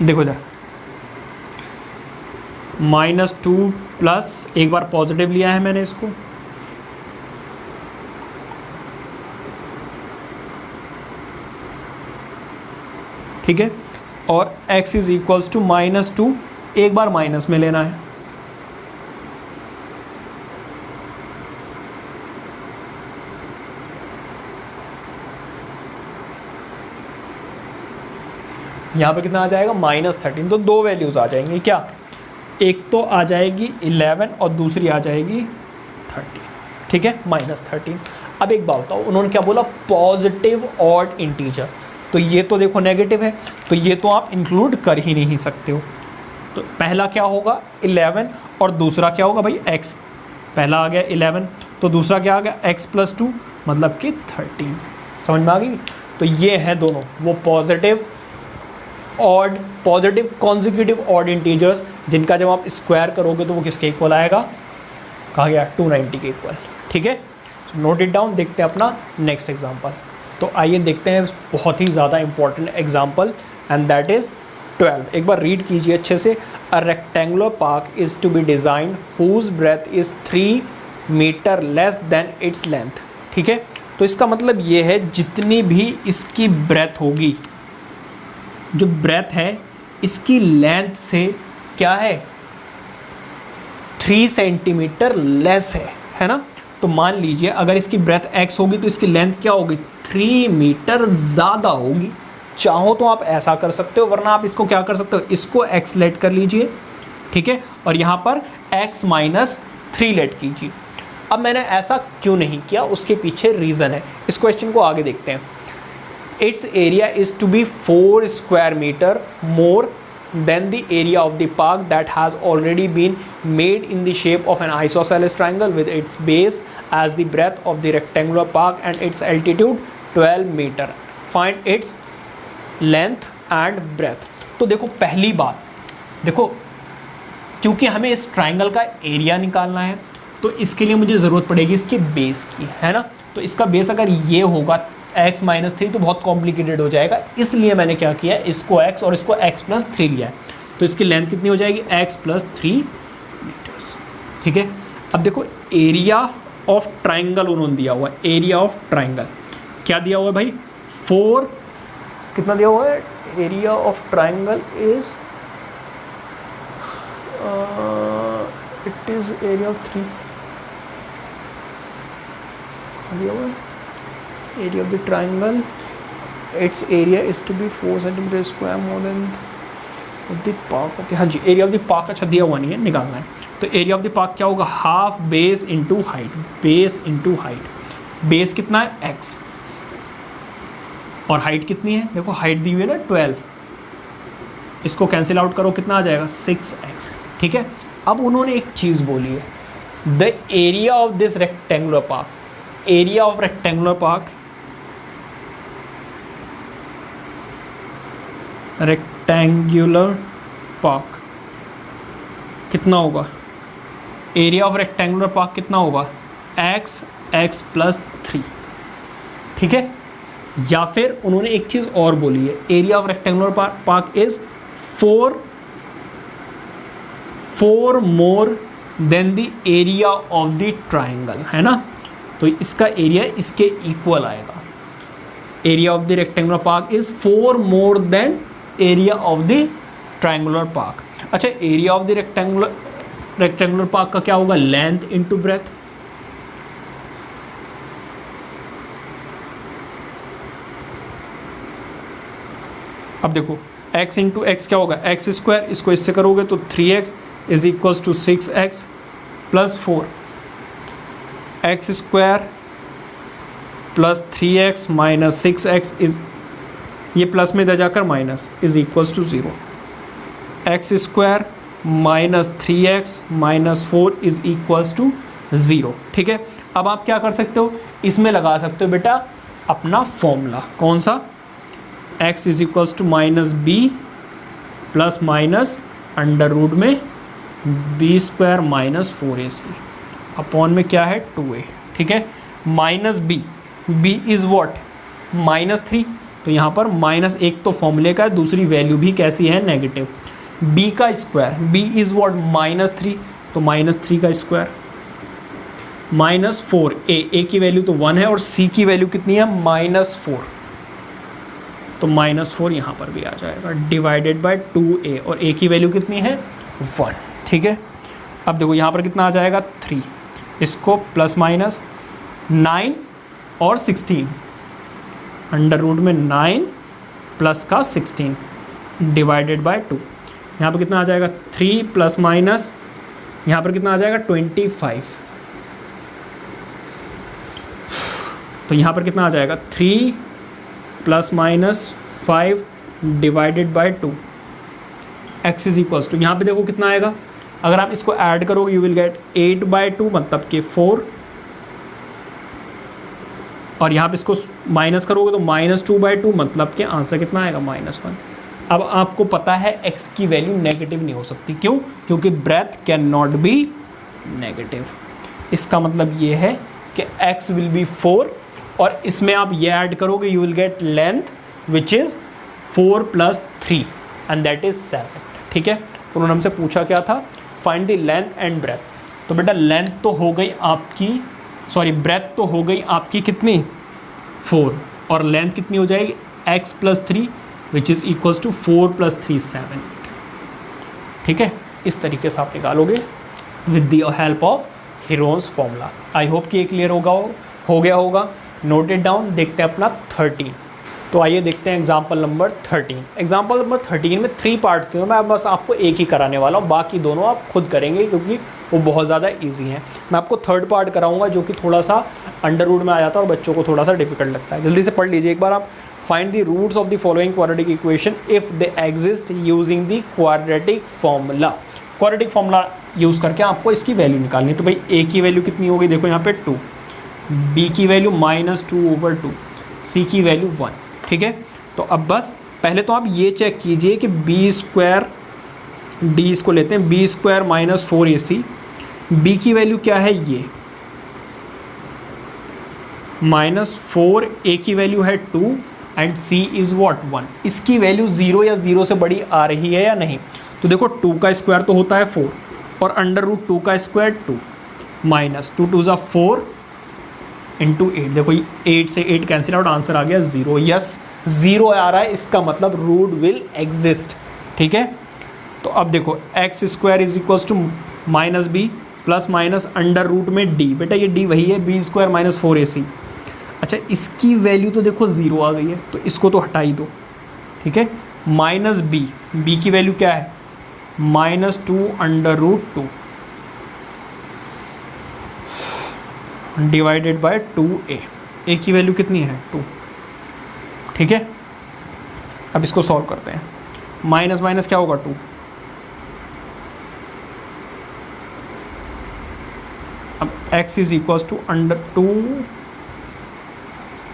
देखो इधर -2 प्लस एक बार पॉजिटिव लिया है मैंने इसको, ठीक है, और x इज इक्वल्स टू -2 एक बार माइनस में लेना है, यहाँ पे कितना आ जाएगा -13। तो दो वैल्यूज़ आ जाएंगी क्या, एक तो आ जाएगी 11 और दूसरी आ जाएगी 13, ठीक है -13। अब एक बात बताओ, उन्होंने क्या बोला पॉजिटिव ऑड इंटीजर, तो ये तो देखो नेगेटिव है, तो ये तो आप इंक्लूड कर ही नहीं सकते हो। तो पहला क्या होगा 11 और दूसरा क्या होगा भाई x, पहला आ गया 11 तो दूसरा क्या आ गया x प्लस 2 मतलब कि 13, समझ में आ गई। तो ये हैं दोनों वो positive odd, positive consecutive odd integers जिनका जब आप स्क्वायर करोगे तो वो किसके इक्वल आएगा, कहा गया 290 के इक्वल, ठीक है। नोट इट डाउन, देखते हैं अपना नेक्स्ट एग्जांपल। तो आइए देखते हैं बहुत ही ज़्यादा important example and that is 12। एक बार रीड कीजिए अच्छे से। A rectangular park is to be designed whose breadth is 3 metre less than its length, ठीक है। तो इसका मतलब ये है जितनी भी इसकी ब्रेथ होगी, जो ब्रेथ है इसकी लेंथ से क्या है 3 सेंटीमीटर लेस है ना। तो मान लीजिए अगर इसकी ब्रेथ x होगी तो इसकी लेंथ क्या होगी 3 मीटर ज़्यादा होगी। चाहो तो आप ऐसा कर सकते हो, वरना आप इसको क्या कर सकते हो, इसको x लेट कर लीजिए, ठीक है, और यहाँ पर x -3 लेट कीजिए। अब मैंने ऐसा क्यों नहीं किया, उसके पीछे रीज़न है। इस क्वेश्चन को आगे देखते हैं। Its area is to be 4 square meter more than the area of the park that has already been made in the shape of an isosceles triangle with its base as the breadth of the rectangular park and its altitude 12 meter. Find its length and breadth. तो देखो पहली बात, देखो क्योंकि हमें इस triangle का area निकालना है तो इसके लिए मुझे ज़रूरत पड़ेगी इसके बेस की, है ना। तो इसका बेस अगर ये होगा x -3 तो बहुत कॉम्प्लिकेटेड हो जाएगा, इसलिए मैंने क्या किया इसको x और इसको x + 3 लिया है। तो इसकी लेंथ कितनी हो जाएगी x + 3 मीटर्स, ठीक है। अब देखो एरिया ऑफ ट्राइंगल उन्होंने दिया हुआ है, एरिया ऑफ ट्राइंगल क्या दिया हुआ है भाई 4, कितना दिया हुआ है, area of triangle is it is area of 3 दिया हुआ है। Area of the triangle, its area is to be 4 centimeter square more than the park of the, हाँ जी एरिया ऑफ द पार्क अच्छा दिया हुआ नहीं है, निकालना है। तो एरिया ऑफ द पार्क क्या होगा half base into height, base into height. Base कितना है x और हाइट कितनी है, देखो हाइट दी हुई है ना 12, इसको कैंसिल आउट करो, कितना आ जाएगा 6x। ठीक है, अब उन्होंने एक चीज़ बोली है, the area of this rectangular park, area of rectangular park, rectangular park कितना होगा, एरिया ऑफ रेक्टेंगुलर पार्क कितना होगा x प्लस 3। ठीक है, या फिर उन्होंने एक चीज़ और बोली है, area of rectangular park is 4 more than the area of the triangle, है ना। तो इसका एरिया इसके इक्वल आएगा, area of the rectangular park is 4 more than area of the triangular park. अच्छा, area of the rectangular park का क्या होगा, लेंथ इंटू ब्रेथ। अब देखो x इंटू एक्स क्या होगा, एक्स स्क्वायर, इसको इससे करोगे तो 3x is equals to 6x plus 4, x square plus 3x minus 6x is, ये प्लस में इधर जाकर minus, is equals to 0, x square minus 3x minus 4 is equals to 0। ठीक है, अब आप क्या कर सकते हो, इसमें लगा सकते हो बेटा अपना फॉर्मूला, कौन सा, x is equals to minus b plus minus under root में b square minus 4ac upon में क्या है 2a। ठीक है, minus b is what, minus 3, तो यहाँ पर माइनस एक तो फॉर्मूले का है, दूसरी वैल्यू भी कैसी है, नेगेटिव। b का square, b is what minus 3, तो माइनस 3 का स्क्वायर माइनस 4, a की वैल्यू तो 1 है और c की वैल्यू कितनी है -4, तो -4 यहाँ पर भी आ जाएगा, डिवाइडेड बाय 2a, और a की वैल्यू कितनी है 1। ठीक है, अब देखो यहाँ पर कितना आ जाएगा 3, इसको प्लस माइनस 9 और 16, अंडर रूट में 9 प्लस का 16 डिवाइडेड बाय 2, यहाँ पर कितना आ जाएगा 3 प्लस माइनस, यहाँ पर कितना आ जाएगा 25, तो यहाँ पर कितना आ जाएगा 3 plus minus 5 divided by 2, x is equals to, यहाँ पे देखो कितना आएगा, अगर आप इसको ऐड करोगे यू विल गेट 8/2 मतलब कि 4, और यहाँ पे इसको माइनस करोगे तो -2/2 मतलब कि आंसर कितना आएगा -1। अब आपको पता है x की वैल्यू नेगेटिव नहीं हो सकती, क्यों, क्योंकि breadth can not be negative. इसका मतलब ये है कि x विल बी 4, और इसमें आप ये ऐड करोगे you will get length which is 4 + 3 and that is 7। ठीक है, उन्होंने हमसे पूछा क्या था, find the length and breadth. तो बेटा लेंथ तो हो गई आपकी, सॉरी ब्रेथ तो हो गई आपकी कितनी 4, और लेंथ कितनी हो जाएगी x + 3 which is equals to 4 + 3 7। ठीक है, इस तरीके से आप निकालोगे with the help of Heron's formula. I hope कि ये क्लियर हो गया होगा। Note it down. देखते हैं अपना 13। तो आइए देखते हैं एग्जाम्पल नंबर 13। एग्जाम्पल नंबर 13 में 3 पार्ट थे, मैं बस आपको एक ही कराने वाला हूँ, बाकी दोनों आप खुद करेंगे क्योंकि वो बहुत ज़्यादा इजी हैं। मैं आपको थर्ड पार्ट कराऊंगा जो कि थोड़ा सा अंडर रूट में आ जाता है और बच्चों को थोड़ा सा डिफिकल्ट लगता है। जल्दी से पढ़ लीजिए एक बार आप। Find the roots of the following quadratic equation if they exist using the quadratic formula. Quadratic formula use करके आपको इसकी वैल्यू निकालनी है। तो भाई ए की वैल्यू कितनी होगी, देखो यहाँ पे 2, बी की वैल्यू -2/2, सी की वैल्यू 1। ठीक है, तो अब बस पहले तो आप ये चेक कीजिए कि b², d इसको लेते हैं, b² - 4ac, b की वैल्यू क्या है ये -4, a की वैल्यू है 2 एंड c इज़ व्हाट 1। इसकी वैल्यू 0 या 0 से बड़ी आ रही है या नहीं। तो देखो 2 का स्क्वायर तो होता है 4 और √2 का स्क्वायर 2 -2 2 = 4 × 8। देखो 8 से 8 कैंसिल आउट, आंसर आ गया 0। यस 0 आ रहा है, इसका मतलब रूट विल एग्जिस्ट। ठीक है, तो अब देखो x² = -b plus minus under root में d। बेटा ये d वही है, b² - 4ac। अच्छा इसकी वैल्यू तो देखो 0 आ गई है, तो इसको तो हटा ही दो। ठीक है, -b, b की वैल्यू क्या है -2/√2 डिवाइडेड बाय 2a। a की वैल्यू कितनी है 2। ठीक है, अब इसको सॉल्व करते हैं। माइनस माइनस क्या होगा 2। अब x इज इक्वल टू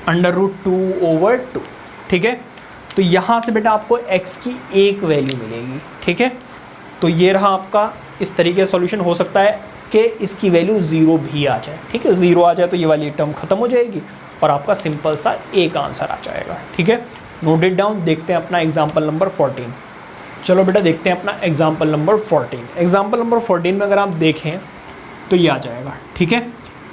√2/2, ठीक है। तो यहाँ से बेटा आपको x की एक वैल्यू मिलेगी, ठीक है। तो ये रहा आपका इस तरीके का सॉल्यूशन। हो सकता है कि इसकी वैल्यू 0 भी आ जाए, ठीक है। 0 आ जाए तो ये वाली टर्म खत्म हो जाएगी और आपका सिंपल सा एक आंसर आ जाएगा, ठीक है। Note it down. देखते हैं अपना एग्जाम्पल नंबर 14। चलो बेटा देखते हैं अपना एग्जाम्पल नंबर 14। एग्जाम्पल नंबर 14 में अगर आप देखें तो ये आ जाएगा, ठीक है।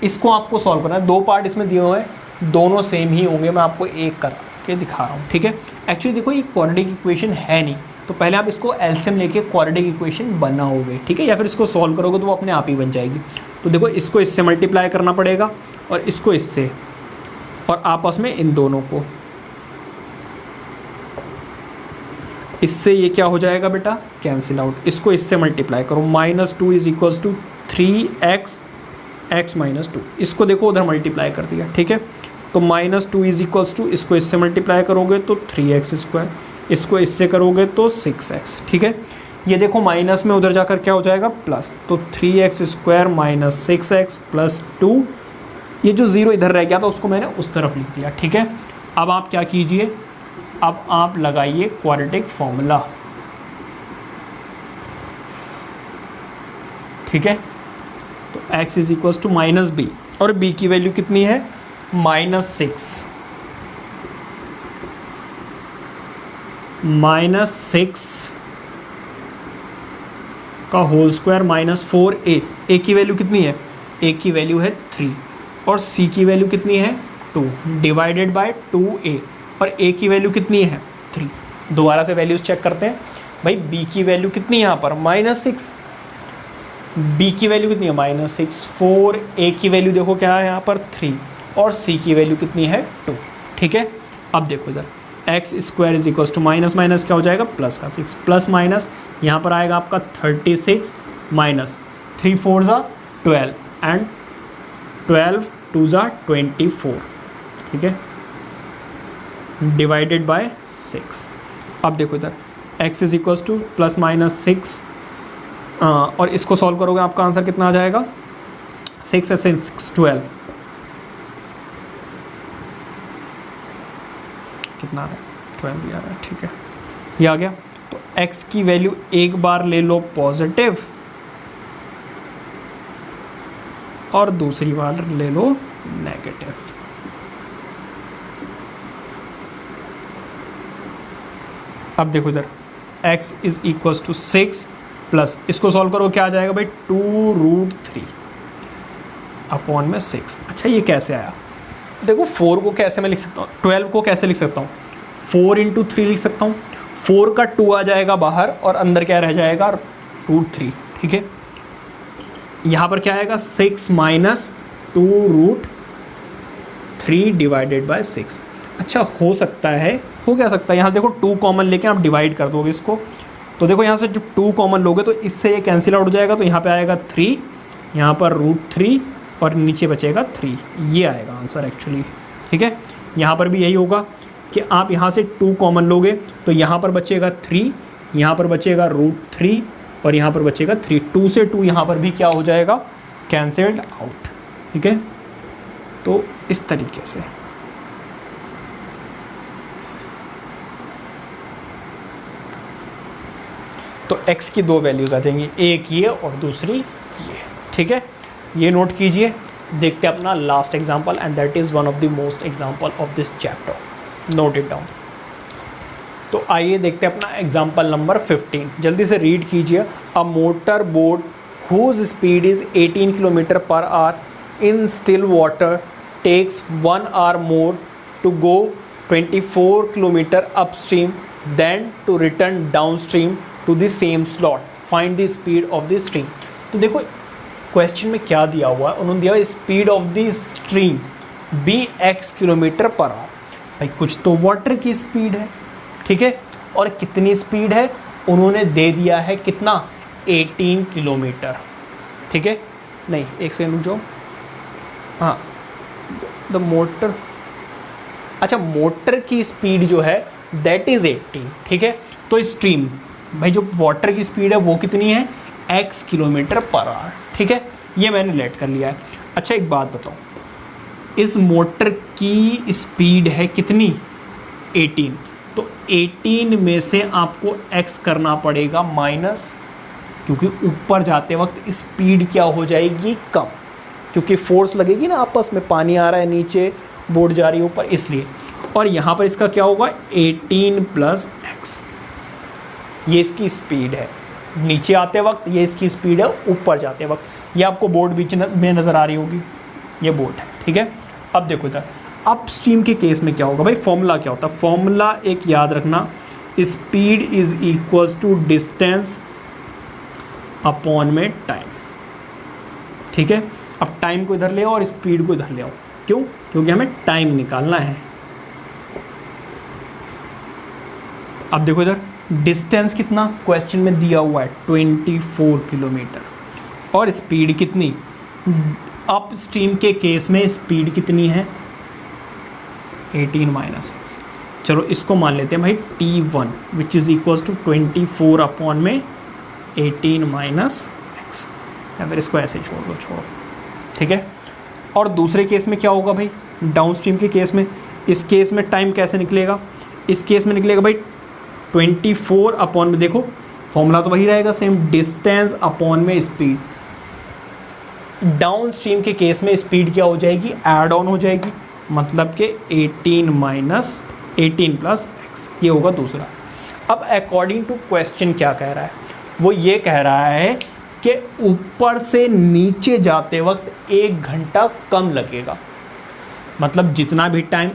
इसको आपको सॉल्व करना है। 2 पार्ट इसमें दिए हुए हैं, दोनों सेम ही होंगे। मैं आपको एक करके दिखा रहा हूँ, ठीक है। एक्चुअली देखो ये क्वाड्रेटिक इक्वेशन है नहीं, तो पहले आप इसको एलसीएम लेके क्वाड्रेटिक इक्वेशन बनाओगे, ठीक है, या फिर इसको सॉल्व करोगे तो वो अपने आप ही बन जाएगी। तो देखो इसको इससे मल्टीप्लाई करना पड़ेगा और इसको इससे, और आपस में इन दोनों को, इससे ये क्या हो जाएगा बेटा, कैंसिल आउट। इसको इससे मल्टीप्लाई करो, -2 is equals to 3x x -2। इसको देखो उधर मल्टीप्लाई कर दिया, ठीक है। तो -2 इज इक्वल्स टू, इसको इससे मल्टीप्लाई करोगे तो 3x², इसको इससे करोगे तो 6x, ठीक है। ये देखो माइनस में उधर जाकर क्या हो जाएगा, प्लस। तो 3x² - 6x + 2। ये जो 0 इधर रह गया था उसको मैंने उस तरफ लिख दिया, ठीक है। अब आप क्या कीजिए, अब आप लगाइए क्वाड्रेटिक फॉर्मूला, ठीक है। तो x is equals to -b, और b की वैल्यू कितनी है, -6 का होल स्क्वायर -4a। a की वैल्यू कितनी है, a की वैल्यू है 3, और c की वैल्यू कितनी है 2, डिवाइडेड बाय 2a, और a की वैल्यू कितनी है 3। दोबारा से वैल्यूज चेक करते हैं भाई। b की वैल्यू कितनी है यहाँ पर, -6, b की वैल्यू कितनी है -6, 4, a की वैल्यू देखो क्या है यहाँ पर 3, और c की वैल्यू कितनी है 2, ठीक है। अब देखो इधर x² is equals to minus minus क्या हो जाएगा, प्लस का 6, प्लस माइनस यहाँ पर आएगा आपका 36 माइनस 3 4 ज़ा 12 एंड 12 2 ज़ा 24, ठीक है, डिवाइडेड बाय 6। अब देखो इधर x इज इक्वल्स टू +-6, और इसको सॉल्व करोगे आपका आंसर कितना आ जाएगा, 6 से 6 12, कितना आ रहा है 12 भी आ रहा है, ठीक है, ये आ गया। तो x की वैल्यू एक बार ले लो पॉजिटिव और दूसरी बार ले लो नेगेटिव। अब देखो इधर x is equals to 6 plus, इसको सॉल्व करो क्या आ जाएगा भाई, 2√3 अपॉन में 6। अच्छा ये कैसे आया, देखो 4 को कैसे मैं लिख सकता हूँ, 12 को कैसे लिख सकता हूँ, 4 × 3 लिख सकता हूँ। 4 का 2 आ जाएगा बाहर और अंदर क्या रह जाएगा, √3, ठीक है। यहाँ पर क्या आएगा, 6 - 2√3 डिवाइडेड बाय 6। अच्छा हो सकता है, हो क्या सकता है, यहाँ देखो 2 कॉमन लेके आप डिवाइड कर दोगे इसको, तो देखो यहाँ से जब 2 कॉमन लोगे तो इससे ये कैंसिल आउट हो जाएगा, तो यहाँ पे आएगा 3, यहाँ पर √3 और नीचे बचेगा 3, ये आएगा आंसर एक्चुअली, ठीक है। यहाँ पर भी यही होगा कि आप यहाँ से 2 कॉमन लोगे तो यहाँ पर बचेगा 3, यहाँ पर बचेगा √3 और यहाँ पर बचेगा 3, 2 से 2 यहाँ पर भी क्या हो जाएगा, कैंसल्ड आउट, ठीक है। तो इस तरीके से तो x की 2 वैल्यूज़ आ जाएंगी, एक ये और दूसरी ये, ठीक है। ये नोट कीजिए। देखते हैं अपना last example and that is one of the most example of this chapter, note it down. तो आइए देखते हैं अपना एग्जाम्पल नंबर 15, जल्दी से रीड कीजिए। A motor boat whose speed is 18 km/h in still water takes 1 hour more to go 24 km upstream than to return downstream to the same slot, find the speed of the stream. तो देखो question में क्या दिया हुआ है, उन्होंने दिया speed of the stream bx km/h। भाई कुछ तो वाटर की स्पीड है, ठीक है, और कितनी स्पीड है उन्होंने दे दिया है, कितना, 18 किलोमीटर, ठीक है। नहीं एक सेकंड रुक जाओ, हाँ द मोटर, अच्छा मोटर की स्पीड जो है दैट इज़ 18, ठीक है। तो स्ट्रीम, भाई जो वाटर की स्पीड है वो कितनी है, x किलोमीटर पर आवर, ठीक है, ये मैंने लेट कर लिया है। अच्छा एक बात बताओ, इस मोटर की स्पीड है कितनी, 18, तो 18 में से आपको x करना पड़ेगा माइनस, क्योंकि ऊपर जाते वक्त स्पीड क्या हो जाएगी, कम, क्योंकि फोर्स लगेगी ना, आपस में पानी आ रहा है नीचे, बोट जा रही है ऊपर, इसलिए। और यहाँ पर इसका क्या होगा, 18 प्लस x, ये इसकी स्पीड है नीचे आते वक्त, ये इसकी स्पीड है ऊपर जाते वक्त। ये आपको बोट बीच में नज़र आ रही होगी, ये बोट है, ठीक है। अब देखो इधर अप स्ट्रीम के केस में क्या होगा भाई, फॉर्मूला क्या होता है, फॉर्मूला एक याद रखना, speed is equals to distance upon में टाइम, ठीक है। अब टाइम को इधर ले आओ और स्पीड को इधर ले आओ, क्यों, क्योंकि हमें टाइम निकालना है। अब देखो इधर डिस्टेंस कितना क्वेश्चन में दिया हुआ है, 24 किलोमीटर, और स्पीड कितनी, अप स्ट्रीम के केस में स्पीड कितनी है, 18 माइनस एक्स। चलो इसको मान लेते हैं भाई t1 which is equals to 24 upon में 18 माइनस एक्स, या फिर इसको ऐसे छोड़ दो, छोड़ो, ठीक है। और दूसरे केस में क्या होगा भाई, डाउन स्ट्रीम के केस में, इस केस में टाइम कैसे निकलेगा, इस केस में निकलेगा भाई 24 अपॉन में, देखो फॉर्मूला तो वही रहेगा सेम, डिस्टेंस अपॉन में स्पीड। डाउन स्ट्रीम के केस में स्पीड क्या हो जाएगी, ऐड ऑन हो जाएगी, मतलब कि 18 प्लस एक्स, ये होगा दूसरा। अब अकॉर्डिंग टू क्वेश्चन क्या कह रहा है, वो ये कह रहा है कि ऊपर से नीचे जाते वक्त 1 घंटा कम लगेगा, मतलब जितना भी टाइम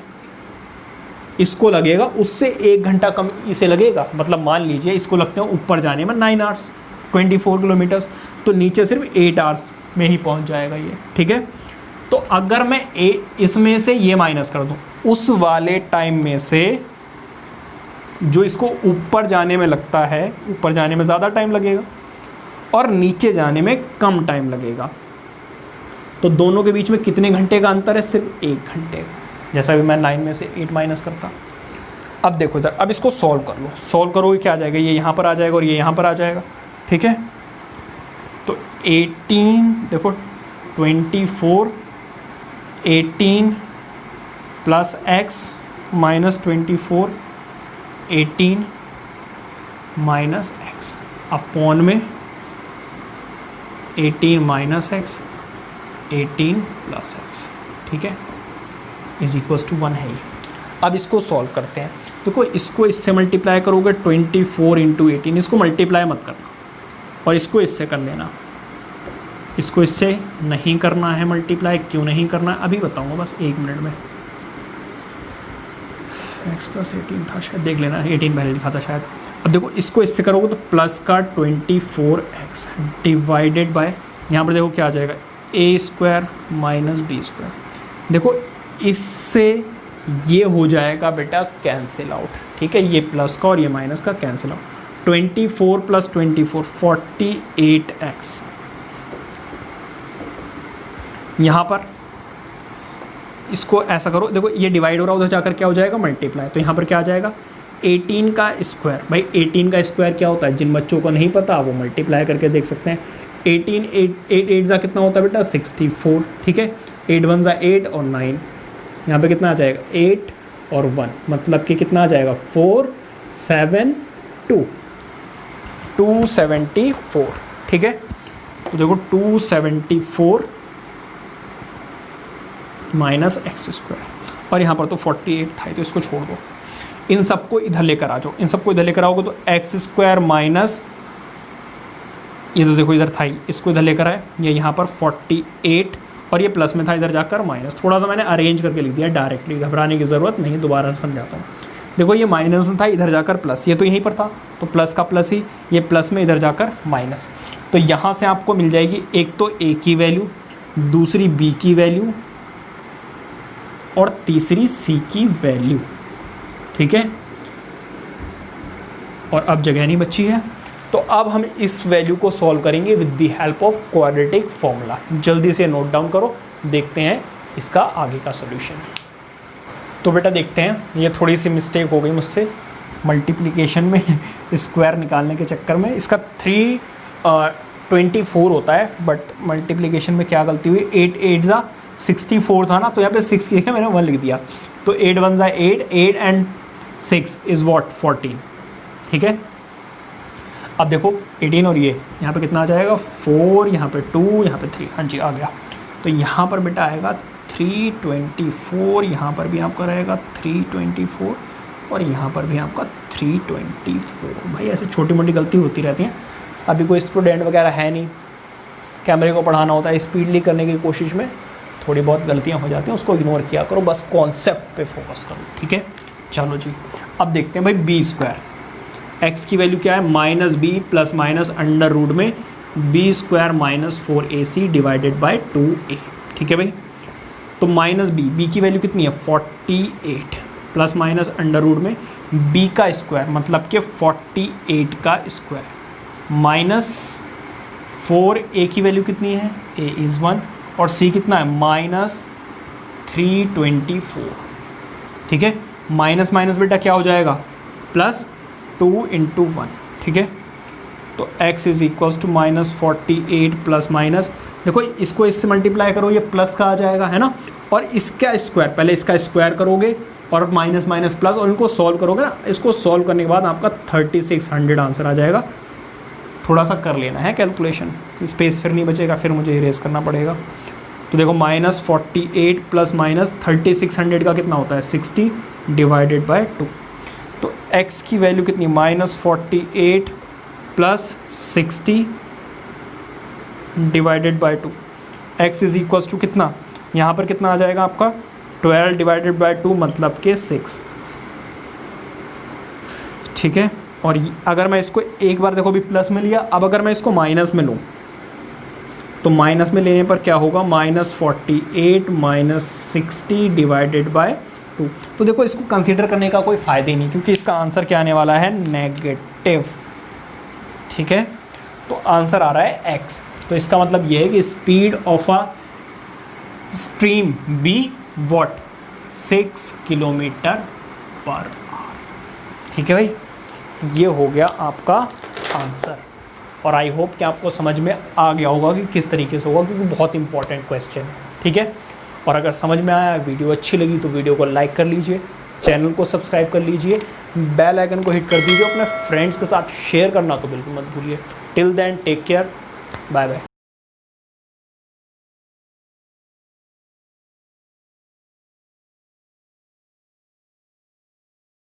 इसको लगेगा उससे 1 घंटा कम इसे लगेगा। मतलब मान लीजिए इसको लगते हैं ऊपर जाने में 9 आवर्स 24 किलोमीटर्स, तो नीचे सिर्फ 8 आवर्स में ही पहुंच जाएगा ये, ठीक है। तो अगर मैं इसमें से ये माइनस कर दूं, उस वाले टाइम में से जो इसको ऊपर जाने में लगता है, ऊपर जाने में ज़्यादा टाइम लगेगा और नीचे जाने में कम टाइम लगेगा, तो दोनों के बीच में कितने घंटे का अंतर है, सिर्फ 1 घंटे का। जैसा भी मैं 9 में से 8 माइनस करता। अब देखो इधर, अब इसको सॉल्व कर लो, सॉल्व करोगे क्या आ जाएगा, ये यहाँ पर आ जाएगा और ये यहाँ पर आ जाएगा, ठीक है। तो 18 देखो 24, 18 plus x minus 24, 18 minus x upon में 18 माइनस एक्स, 18 प्लस एक्स, ठीक है, इज इक्वल्स टू 1 है ही। अब इसको सॉल्व करते हैं। देखो इसको इससे मल्टीप्लाई करोगे 24 इंटू 18, इसको मल्टीप्लाई मत करना और इसको इससे कर लेना, इसको इससे नहीं करना है मल्टीप्लाई। क्यों नहीं करना है अभी बताऊंगा, बस 1 मिनट में। x प्लस 18 था शायद, देख लेना, 18 पहले लिखा था शायद। अब देखो इसको इससे करोगे तो प्लस का 24x डिवाइडेड बाय, यहाँ पर देखो क्या आ जाएगा, a square minus B square. देखो इससे ये हो जाएगा बेटा कैंसिल आउट, ठीक है, ये प्लस का और ये माइनस का कैंसिल आउट। 24 plus 24 48x। यहाँ पर इसको ऐसा करो, देखो ये डिवाइड हो रहा है, उधर जाकर क्या हो जाएगा, मल्टीप्लाई, तो यहाँ पर क्या आ जाएगा 18 का स्क्वायर। भाई 18 का स्क्वायर क्या होता है, जिन बच्चों को नहीं पता वो मल्टीप्लाई करके देख सकते हैं। 18 8 8 ज़ा कितना होता है बेटा 64, ठीक है, 8 1 ज़ा 8 और 9, यहाँ पे कितना आ जाएगा 8 और 1, मतलब कि कितना आ जाएगा 472 274, ठीक है। तो देखो 274 माइनस एक्स स्क्वायर, और यहाँ पर तो 48 था, तो इसको छोड़ दो, इन सबको इधर लेकर आ जाओ, इन सबको इधर लेकर आओगे तो एक्स स्क्वायर माइनस, ये तो देखो इधर था ही, इसको इधर लेकर आए, ये यहाँ पर 48 और ये प्लस में था, इधर जाकर माइनस। थोड़ा सा मैंने अरेंज करके लिख दिया डायरेक्टली, घबराने की ज़रूरत नहीं, दोबारा से समझाता हूँ। देखो ये माइनस में था, इधर जाकर प्लस, ये तो यहीं पर था तो प्लस का प्लस ही, ये प्लस में इधर जाकर माइनस। तो यहाँ से आपको मिल जाएगी एक तो ए की वैल्यू, दूसरी बी की वैल्यू और तीसरी सी की वैल्यू, ठीक है। और अब जगह नहीं बची है, तो अब हम इस वैल्यू को सॉल्व करेंगे with the help of quadratic formula. जल्दी से नोट डाउन करो, देखते हैं इसका आगे का सॉल्यूशन। तो बेटा देखते हैं, ये थोड़ी सी मिस्टेक हो गई मुझसे, मल्टीप्लिकेशन में स्क्वायर निकालने के चक्कर में इसका 324 होता है, बट मल्टीप्लिकेशन में क्या गलती हुई, 8 8 ज़ा 64 था ना, तो यहाँ पे 6 लिखा मैंने 1 लिख दिया, तो 8 1 ज़ा 8, 8 एंड 6 इज़ वॉट 14, ठीक है। अब देखो 18 और ये यहाँ पे कितना आ जाएगा 4, यहाँ पे 2, यहाँ पे 3, हाँ जी आ गया। तो यहाँ पर बेटा आएगा 324, यहाँ पर भी आपका रहेगा 324 और यहाँ पर भी आपका 324। भाई ऐसे छोटी मोटी गलती होती रहती हैं। अभी कोई स्टूडेंट वगैरह है नहीं, कैमरे को पढ़ाना होता है, स्पीडली करने की कोशिश में थोड़ी बहुत गलतियाँ हो जाती हैं, उसको इग्नोर किया करो, बस कॉन्सेप्ट पे फोकस करो, ठीक है। चलो जी अब देखते हैं भाई बी स्क्वायर, एक्स की वैल्यू क्या है minus b plus minus under root में b square minus 4ac divided by 2a, ठीक है भाई। तो माइनस बी की वैल्यू कितनी है 48 प्लस माइनस अंडर रूट में b का स्क्वायर मतलब कि 48 का स्क्वायर माइनस 4a की वैल्यू कितनी है a इज़ 1 और c कितना है माइनस 324, ठीक है। माइनस माइनस बेटा क्या हो जाएगा प्लस 2 इंटू 1, ठीक है। तो x is equals to minus 48 plus minus, देखो इसको इससे मल्टीप्लाई करो, ये प्लस का आ जाएगा है ना, और इसका स्क्वायर, पहले इसका स्क्वायर करोगे और माइनस माइनस प्लस और इनको सॉल्व करोगे ना, इसको सॉल्व करने के बाद आपका 3600 आंसर आ जाएगा। थोड़ा सा कर लेना है कैलकुलेशन, स्पेस फिर नहीं बचेगा, फिर मुझे इरेज करना पड़ेगा। तो देखो माइनस 48 प्लस माइनस 3600 का कितना होता है 60 डिवाइडेड बाय 2। तो x की वैल्यू कितनी minus 48 plus 60 divided by 2, x is equals to कितना, यहाँ पर कितना आ जाएगा आपका 12 डिवाइडेड बाय 2 मतलब के 6, ठीक है। और अगर मैं इसको एक बार देखो भी प्लस में लिया, अब अगर मैं इसको माइनस में लूँ तो माइनस में लेने पर क्या होगा माइनस 48 माइनस 60 डिवाइडेड बाय 2। तो देखो इसको कंसीडर करने का कोई फ़ायदा ही नहीं, क्योंकि इसका आंसर क्या आने वाला है नेगेटिव, ठीक है। तो आंसर आ रहा है x। तो इसका मतलब ये है कि speed of a stream be what 6 kilometre per hour, ठीक है भाई। ये हो गया आपका आंसर, और आई होप कि आपको समझ में आ गया होगा कि किस तरीके से होगा, क्योंकि बहुत इंपॉर्टेंट क्वेश्चन है, ठीक है। और अगर समझ में आया, वीडियो अच्छी लगी तो वीडियो को लाइक कर लीजिए, चैनल को सब्सक्राइब कर लीजिए, बेल आइकन को हिट कर दीजिए, अपने फ्रेंड्स के साथ शेयर करना तो बिल्कुल मत भूलिए। Till then take care, bye bye.